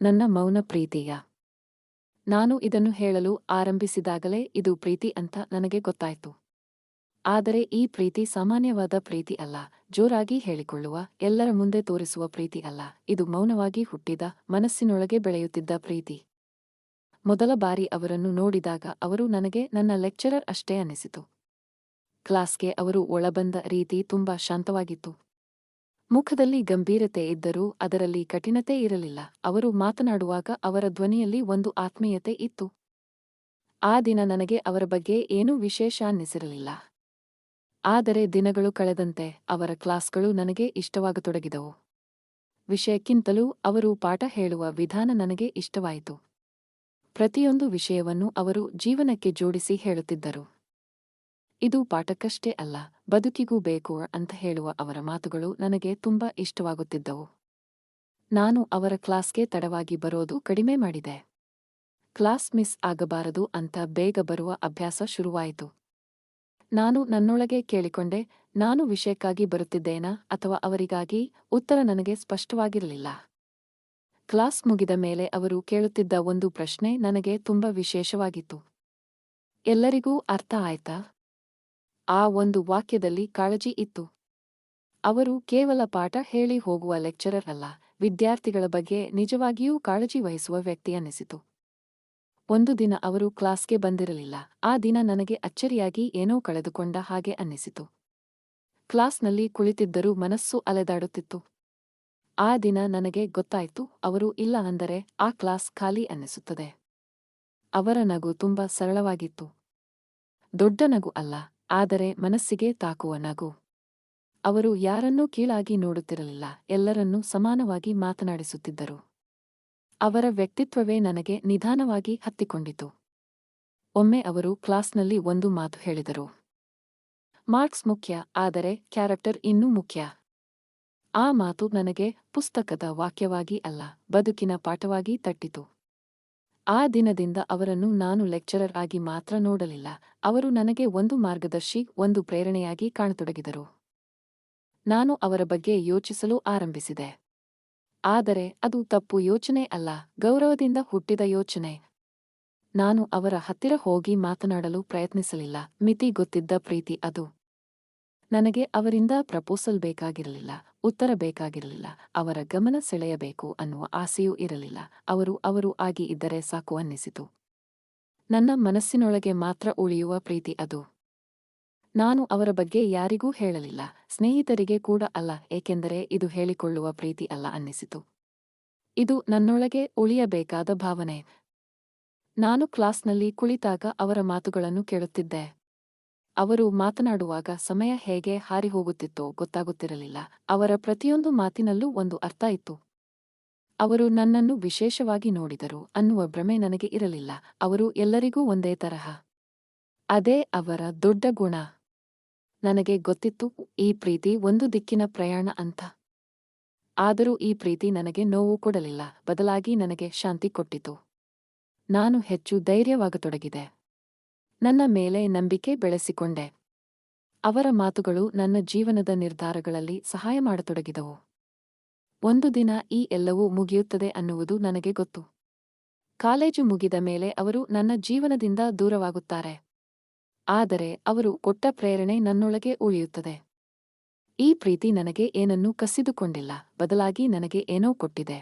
ನನ್ನ ಮೌನ ಪ್ರೀತಿಯ. ನಾನು ಇದನ್ನು ಹೇಳಲು ಆರಂಭಿಸಿದಾಗಲೇ ಇದು ಪ್ರೀತಿ ಅಂತ ನನಗೆ ಗೊತ್ತಾಯ್ತು. ಆದರೆ ಈ ಪ್ರೀತಿ ಸಾಮಾನ್ಯವಾದ ಪ್ರೀತಿ ಅಲ್ಲ, ಜೋರಾಗಿ ಹೇಳಿಕೊಳ್ಳುವ, ಎಲ್ಲರ ಮುಂದೆ ತೋರಿಸುವ ಪ್ರೀತಿ ಅಲ್ಲ. ಇದು ಮೌನವಾಗಿ ಹುಟ್ಟಿದ, ಮನಸ್ಸಿನೊಳಗೆ ಬೆಳೆಯುತ್ತಿದ್ದ ಪ್ರೀತಿ. ಮೊದಲ ಬಾರಿ ಅವರನ್ನು ನೋಡಿದಾಗ ಅವರು ನನಗೆ ನನ್ನ ಲೆಕ್ಚರರ್ ಅಷ್ಟೇ ಅನ್ನಿಸಿತು. ಕ್ಲಾಸ್ಗೆ ಅವರು ಒಳಬಂದ ರೀತಿ ತುಂಬಾ ಶಾಂತವಾಗಿತ್ತು. ಮುಖದಲ್ಲಿ ಗಂಭೀರತೆ ಇದ್ದರೂ ಅದರಲ್ಲಿ ಕಠಿಣತೆ ಇರಲಿಲ್ಲ. ಅವರು ಮಾತನಾಡುವಾಗ ಅವರ ಧ್ವನಿಯಲ್ಲಿ ಒಂದು ಆತ್ಮೀಯತೆ ಇತ್ತು. ಆ ದಿನ ನನಗೆ ಅವರ ಬಗ್ಗೆ ಏನೂ ವಿಶೇಷ ಅನ್ನಿಸಿರಲಿಲ್ಲ. ಆದರೆ ದಿನಗಳು ಕಳೆದಂತೆ ಅವರ ಕ್ಲಾಸ್ಗಳು ನನಗೆ ಇಷ್ಟವಾಗತೊಡಗಿದವು. ವಿಷಯಕ್ಕಿಂತಲೂ ಅವರು ಪಾಠ ಹೇಳುವ ವಿಧಾನ ನನಗೆ ಇಷ್ಟವಾಯಿತು. ಪ್ರತಿಯೊಂದು ವಿಷಯವನ್ನು ಅವರು ಜೀವನಕ್ಕೆ ಜೋಡಿಸಿ ಹೇಳುತ್ತಿದ್ದರು. ಇದು ಪಾಠಕ್ಕಷ್ಟೇ ಅಲ್ಲ, ಬದುಕಿಗೂ ಬೇಕು ಅಂತ ಹೇಳುವ ಅವರ ಮಾತುಗಳು ನನಗೆ ತುಂಬಾ ಇಷ್ಟವಾಗುತ್ತಿದ್ದವು. ನಾನು ಅವರ ಕ್ಲಾಸ್ಗೆ ತಡವಾಗಿ ಬರೋದು ಕಡಿಮೆ ಮಾಡಿದೆ. ಕ್ಲಾಸ್ ಮಿಸ್ ಆಗಬಾರದು ಅಂತ ಬೇಗ ಬರುವ ಅಭ್ಯಾಸ ಶುರುವಾಯಿತು. ನಾನು ನನ್ನೊಳಗೆ ಕೇಳಿಕೊಂಡೆ, ನಾನು ವಿಷಯಕ್ಕಾಗಿ ಬರುತ್ತಿದ್ದೇನಾ ಅಥವಾ ಅವರಿಗಾಗಿ? ಉತ್ತರ ನನಗೆ ಸ್ಪಷ್ಟವಾಗಿರಲಿಲ್ಲ. ಕ್ಲಾಸ್ ಮುಗಿದ ಮೇಲೆ ಅವರು ಕೇಳುತ್ತಿದ್ದ ಒಂದು ಪ್ರಶ್ನೆ ನನಗೆ ತುಂಬಾ ವಿಶೇಷವಾಗಿತ್ತು. ಎಲ್ಲರಿಗೂ ಅರ್ಥ ಆಯ್ತಾ? ಆ ಒಂದು ವಾಕ್ಯದಲ್ಲಿ ಕಾಳಜಿ ಇತ್ತು. ಅವರು ಕೇವಲ ಪಾಠ ಹೇಳಿ ಹೋಗುವ ಲೆಕ್ಚರರ್ ಅಲ್ಲ, ವಿದ್ಯಾರ್ಥಿಗಳ ಬಗ್ಗೆ ನಿಜವಾಗಿಯೂ ಕಾಳಜಿ ವಹಿಸುವ ವ್ಯಕ್ತಿ ಅನ್ನಿಸಿತು. ಒಂದು ದಿನ ಅವರು ಕ್ಲಾಸ್ಗೆ ಬಂದಿರಲಿಲ್ಲ. ಆ ದಿನ ನನಗೆ ಅಚ್ಚರಿಯಾಗಿ ಏನೋ ಕಳೆದುಕೊಂಡ ಹಾಗೆ ಅನ್ನಿಸಿತು. ಕ್ಲಾಸ್ನಲ್ಲಿ ಕುಳಿತಿದ್ದರೂ ಮನಸ್ಸು ಅಲೆದಾಡುತ್ತಿತ್ತು. ಆ ದಿನ ನನಗೆ ಗೊತ್ತಾಯ್ತು, ಅವರು ಇಲ್ಲ ಅಂದರೆ ಆ ಕ್ಲಾಸ್ ಖಾಲಿ ಅನ್ನಿಸುತ್ತದೆ. ಅವರ ನಗು ತುಂಬಾ ಸರಳವಾಗಿತ್ತು. ದೊಡ್ಡ ನಗು ಅಲ್ಲ, ಆದರೆ ಮನಸ್ಸಿಗೆ ತಾಕುವ ನಗು. ಅವರು ಯಾರನ್ನೂ ಕೀಳಾಗಿ ನೋಡುತ್ತಿರಲಿಲ್ಲ, ಎಲ್ಲರನ್ನೂ ಸಮಾನವಾಗಿ ಮಾತನಾಡಿಸುತ್ತಿದ್ದರು. ಅವರ ವ್ಯಕ್ತಿತ್ವವೇ ನನಗೆ ನಿಧಾನವಾಗಿ ಹತ್ತಿಕೊಂಡಿತು. ಒಮ್ಮೆ ಅವರು ಕ್ಲಾಸ್ನಲ್ಲಿ ಒಂದು ಮಾತು ಹೇಳಿದರು. ಮಾರ್ಕ್ಸ್ ಮುಖ್ಯ, ಆದರೆ ಕ್ಯಾರೆಕ್ಟರ್ ಇನ್ನೂ ಮುಖ್ಯ. ಆ ಮಾತು ನನಗೆ ಪುಸ್ತಕದ ವಾಕ್ಯವಾಗಿ ಅಲ್ಲ, ಬದುಕಿನ ಪಾಠವಾಗಿ ತಟ್ಟಿತು. ಆ ದಿನದಿಂದ ಅವರನ್ನು ನಾನು ಲೆಕ್ಚರರ್ ಆಗಿ ಮಾತ್ರ ನೋಡಲಿಲ್ಲ, ಅವರು ನನಗೆ ಒಂದು ಮಾರ್ಗದರ್ಶಿ, ಒಂದು ಪ್ರೇರಣೆಯಾಗಿ ಕಾಣತೊಡಗಿದರು. ನಾನು ಅವರ ಬಗ್ಗೆ ಯೋಚಿಸಲು ಆರಂಭಿಸಿದೆ. ಆದರೆ ಅದು ತಪ್ಪು ಯೋಚನೆ ಅಲ್ಲ, ಗೌರವದಿಂದ ಹುಟ್ಟಿದ ಯೋಚನೆ. ನಾನು ಅವರ ಹತ್ತಿರ ಹೋಗಿ ಮಾತನಾಡಲು ಪ್ರಯತ್ನಿಸಲಿಲ್ಲ, ಮಿತಿ ಗೊತ್ತಿದ್ದ ಪ್ರೀತಿ ಅದು. ನನಗೆ ಅವರಿಂದ ಪ್ರಪೋಸಲ್ ಬೇಕಾಗಿರಲಿಲ್ಲ, ಉತ್ತರ ಬೇಕಾಗಿರಲಿಲ್ಲ, ಅವರ ಗಮನ ಸೆಳೆಯಬೇಕು ಅನ್ನುವ ಆಸೆಯೂ ಇರಲಿಲ್ಲ. ಅವರು ಆಗಿ ಇದ್ದರೆ ಸಾಕು ಅನ್ನಿಸಿತು. ನನ್ನ ಮನಸ್ಸಿನೊಳಗೆ ಮಾತ್ರ ಉಳಿಯುವ ಪ್ರೀತಿ ಅದು. ನಾನು ಅವರ ಬಗ್ಗೆ ಯಾರಿಗೂ ಹೇಳಲಿಲ್ಲ, ಸ್ನೇಹಿತರಿಗೆ ಕೂಡ ಅಲ್ಲ, ಏಕೆಂದರೆ ಇದು ಹೇಳಿಕೊಳ್ಳುವ ಪ್ರೀತಿ ಅಲ್ಲ ಅನ್ನಿಸಿತು. ಇದು ನನ್ನೊಳಗೆ ಉಳಿಯಬೇಕಾದ ಭಾವನೆ. ನಾನು ಕ್ಲಾಸ್ನಲ್ಲಿ ಕುಳಿತಾಗ ಅವರ ಮಾತುಗಳನ್ನು ಕೇಳುತ್ತಿದ್ದೆ. ಅವರು ಮಾತನಾಡುವಾಗ ಸಮಯ ಹೇಗೆ ಹಾರಿಹೋಗುತ್ತಿತ್ತೋ ಗೊತ್ತಾಗುತ್ತಿರಲಿಲ್ಲ. ಅವರ ಪ್ರತಿಯೊಂದು ಮಾತಿನಲ್ಲೂ ಒಂದು ಅರ್ಥ ಇತ್ತು. ಅವರು ನನ್ನನ್ನು ವಿಶೇಷವಾಗಿ ನೋಡಿದರು ಅನ್ನುವ ಭ್ರಮೆ ನನಗೆ ಇರಲಿಲ್ಲ. ಅವರು ಎಲ್ಲರಿಗೂ ಒಂದೇ ತರಹ. ಅದೇ ಅವರ ದೊಡ್ಡ ಗುಣ. ನನಗೆ ಗೊತ್ತಿತ್ತು, ಈ ಪ್ರೀತಿ ಒಂದು ದಿಕ್ಕಿನ ಪ್ರಯಾಣ ಅಂತ. ಆದರೂ ಈ ಪ್ರೀತಿ ನನಗೆ ನೋವು ಕೊಡಲಿಲ್ಲ, ಬದಲಾಗಿ ನನಗೆ ಶಾಂತಿ ಕೊಟ್ಟಿತು. ನಾನು ಹೆಚ್ಚು ಧೈರ್ಯವಾಗತೊಡಗಿದೆ. ನನ್ನ ಮೇಲೆ ನಂಬಿಕೆ ಬೆಳೆಸಿಕೊಂಡೆ. ಅವರ ಮಾತುಗಳು ನನ್ನ ಜೀವನದ ನಿರ್ಧಾರಗಳಲ್ಲಿ ಸಹಾಯ ಮಾಡತೊಡಗಿದವು. ಒಂದು ದಿನ ಈ ಎಲ್ಲವೂ ಮುಗಿಯುತ್ತದೆ ಅನ್ನುವುದು ನನಗೆ ಗೊತ್ತು. ಕಾಲೇಜು ಮುಗಿದ ಮೇಲೆ ಅವರು ನನ್ನ ಜೀವನದಿಂದ ದೂರವಾಗುತ್ತಾರೆ. ಆದರೆ ಅವರು ಕೊಟ್ಟ ಪ್ರೇರಣೆ ನನ್ನೊಳಗೆ ಉಳಿಯುತ್ತದೆ. ಈ ಪ್ರೀತಿ ನನಗೆ ಏನನ್ನೂ ಕಸಿದುಕೊಂಡಿಲ್ಲ, ಬದಲಾಗಿ ನನಗೆ ಏನೋ ಕೊಟ್ಟಿದೆ.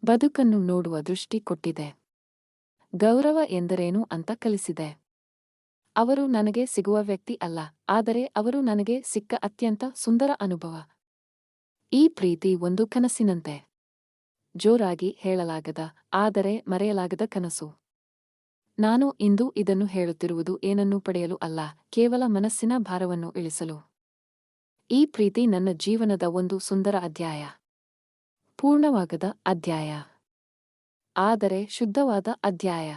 ಬದುಕನ್ನು ನೋಡುವ ದೃಷ್ಟಿ ಕೊಟ್ಟಿದೆ. ಗೌರವ ಎಂದರೇನು ಅಂತ ಕಲಿಸಿದೆ. ಅವರು ನನಗೆ ಸಿಗುವ ವ್ಯಕ್ತಿ ಅಲ್ಲ, ಆದರೆ ಅವರು ನನಗೆ ಸಿಕ್ಕ ಅತ್ಯಂತ ಸುಂದರ ಅನುಭವ. ಈ ಪ್ರೀತಿ ಒಂದು ಕನಸಿನಂತೆ. ಜೋರಾಗಿ ಹೇಳಲಾಗದ, ಆದರೆ ಮರೆಯಲಾಗದ ಕನಸು. ನಾನು ಇಂದು ಇದನ್ನು ಹೇಳುತ್ತಿರುವುದು ಏನನ್ನೂ ಪಡೆಯಲು ಅಲ್ಲ, ಕೇವಲ ಮನಸ್ಸಿನ ಭಾರವನ್ನು ಇಳಿಸಲು. ಈ ಪ್ರೀತಿ ನನ್ನ ಜೀವನದ ಒಂದು ಸುಂದರ ಅಧ್ಯಾಯ. ಪೂರ್ಣವಾಗದ ಅಧ್ಯಾಯ, ಆದರೆ ಶುದ್ಧವಾದ ಅಧ್ಯಾಯ.